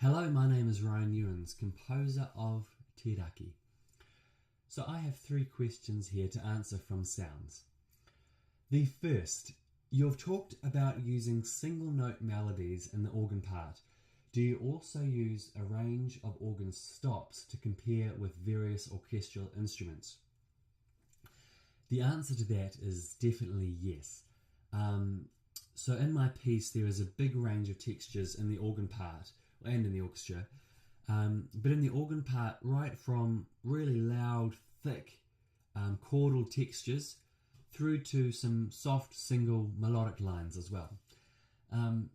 Hello, my name is Ryan Ewens, composer of Tiraki. So I have 3 questions here to answer from SOUNZ. The first, you've talked about using single note melodies in the organ part. Do you also use a range of organ stops to compare with various orchestral instruments? The answer to that is definitely yes. So in my piece there is a big range of textures in the organ part and in the orchestra, but in the organ part, right from really loud, thick chordal textures through to some soft single melodic lines as well. And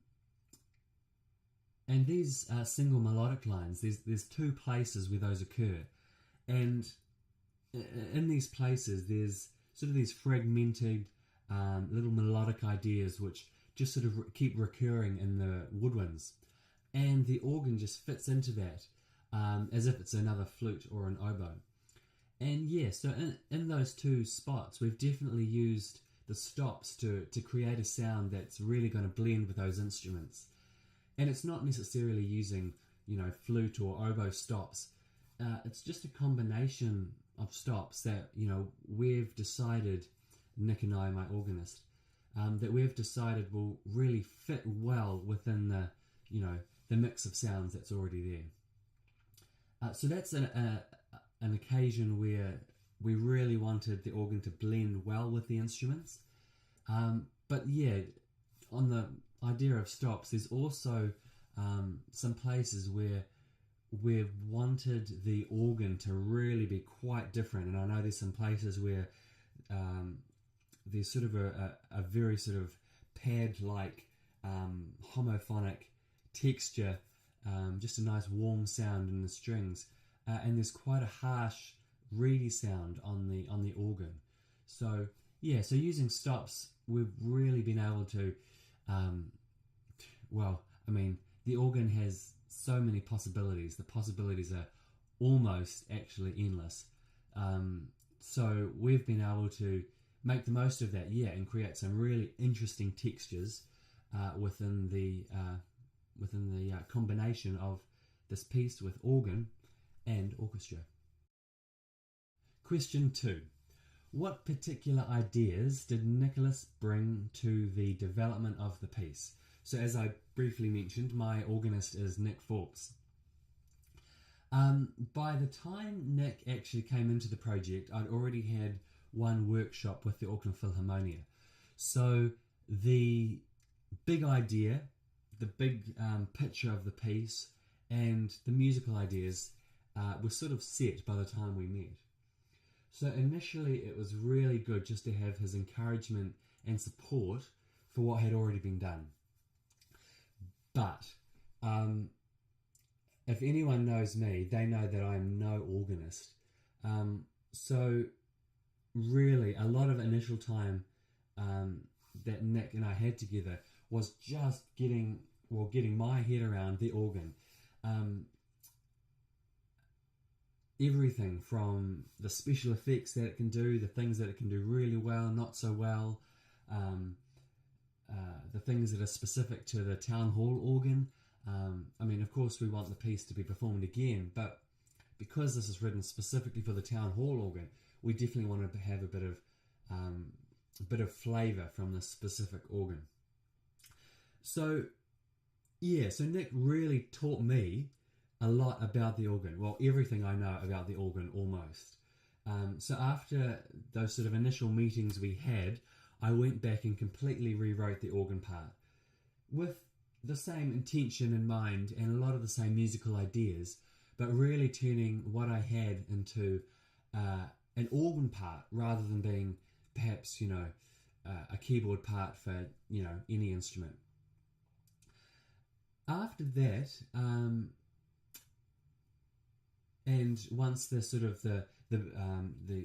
these single melodic lines, there's 2 places where those occur, and in these places there's sort of these fragmented little melodic ideas which just sort of keep recurring in the woodwinds, and the organ just fits into that as if it's another flute or an oboe. And yeah, so in those 2 spots we've definitely used the stops to create a sound that's really going to blend with those instruments. And it's not necessarily using, flute or oboe stops. It's just a combination of stops that, we've decided, Nick and I, my organist, that we've decided will really fit well within the mix of sounds that's already there. So that's an occasion where we really wanted the organ to blend well with the instruments. But yeah, on the idea of stops, there's also some places where we've wanted the organ to really be quite different, and I know there's some places where there's sort of a very sort of pad-like homophonic texture, just a nice warm sound in the strings, and there's quite a harsh reedy sound on the organ. So yeah, so using stops, we've really been able to the organ has so many possibilities. The possibilities are almost actually endless. So we've been able to make the most of that, and create some really interesting textures within the combination of this piece with organ and orchestra. Question 2. What particular ideas did Nicholas bring to the development of the piece? So as I briefly mentioned, my organist is Nick Fawkes. By the time Nick actually came into the project, I'd already had one workshop with the Auckland Philharmonia. So the big idea, the big picture of the piece, and the musical ideas were sort of set by the time we met. So initially it was really good just to have his encouragement and support for what had already been done. But if anyone knows me, they know that I'm no organist. So really a lot of initial time that Nick and I had together was just getting my head around the organ. Everything from the special effects that it can do, the things that it can do really well, not so well, the things that are specific to the town hall organ. Of course we want the piece to be performed again, but because this is written specifically for the town hall organ, we definitely wanted to have a bit of flavour from this specific organ. So Nick really taught me a lot about the organ. Well, everything I know about the organ almost. So after those sort of initial meetings we had, I went back and completely rewrote the organ part with the same intention in mind and a lot of the same musical ideas, but really turning what I had into an organ part rather than being perhaps a keyboard part for any instrument. After that, and once the sort of the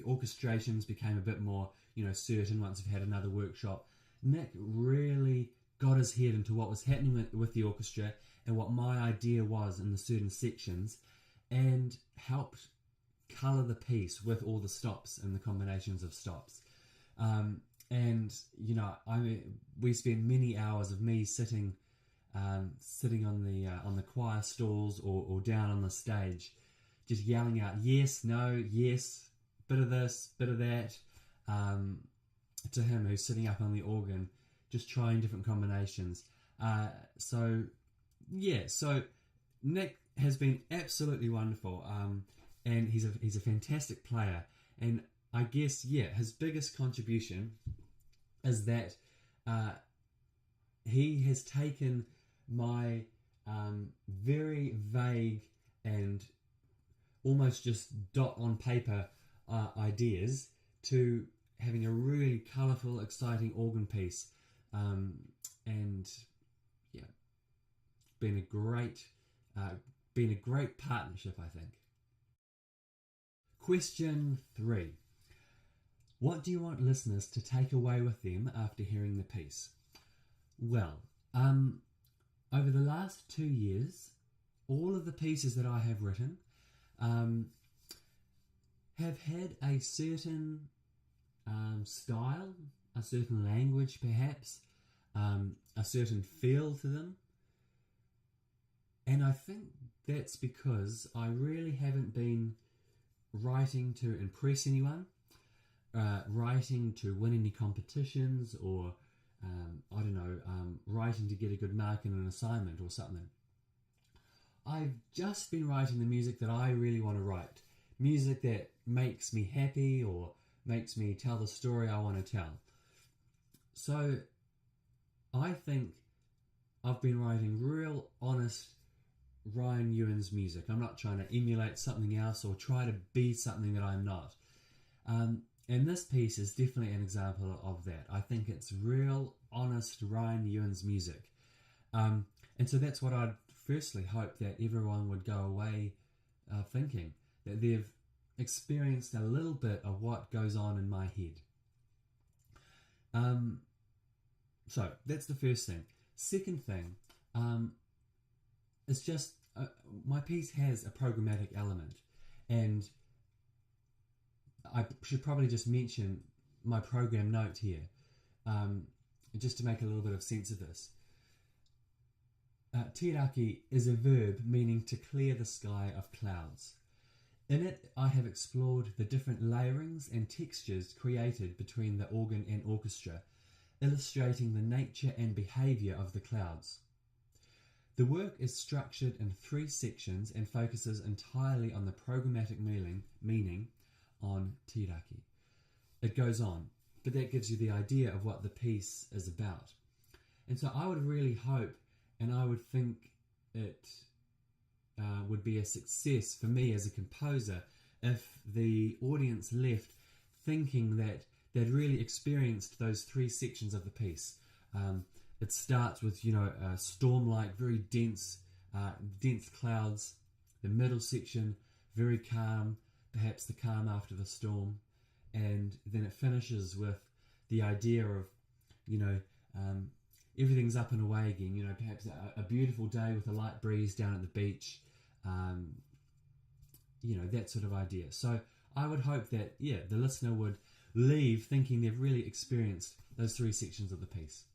orchestrations became a bit more certain, once we've had another workshop, Nick really got his head into what was happening with the orchestra and what my idea was in the certain sections, and helped colour the piece with all the stops and the combinations of stops. And we spent many hours of me sitting sitting on the choir stalls or down on the stage, just yelling out yes, no, yes, bit of this, bit of that, to him who's sitting up on the organ, just trying different combinations. So Nick has been absolutely wonderful, and he's a fantastic player. And I guess his biggest contribution is that he has taken my very vague and almost just dot on paper ideas to having a really colourful, exciting organ piece, and been a great partnership, I think. Question 3. What do you want listeners to take away with them after hearing the piece? Well, over the last 2 years, all of the pieces that I have written have had a certain style, a certain language perhaps, a certain feel to them. And I think that's because I really haven't been writing to impress anyone, writing to win any competitions, or writing to get a good mark in an assignment or something. I've just been writing the music that I really want to write, music that makes me happy or makes me tell the story I want to tell. So I think I've been writing real honest Ryan Ewan's music. I'm not trying to emulate something else or try to be something that I'm not. And this piece is definitely an example of that. I think it's real honest Ryan Ewan's music. And so that's what I'd firstly hope that everyone would go away thinking, that they've experienced a little bit of what goes on in my head. So that's the first thing. Second thing, it's just my piece has a programmatic element, and I should probably just mention my program note here, just to make a little bit of sense of this. Tiraki is a verb meaning to clear the sky of clouds. In it, I have explored the different layerings and textures created between the organ and orchestra, illustrating the nature and behaviour of the clouds. The work is structured in 3 sections and focuses entirely on the programmatic meaning on Tiraki. It goes on, but that gives you the idea of what the piece is about. And so I would really hope, and I would think it would be a success for me as a composer if the audience left thinking that they'd really experienced those 3 sections of the piece. It starts with, storm-like, very dense clouds. The middle section, very calm, perhaps the calm after the storm. And then it finishes with the idea of, everything's up and away again. Perhaps a beautiful day with a light breeze down at the beach. That sort of idea. So I would hope that, the listener would leave thinking they've really experienced those 3 sections of the piece.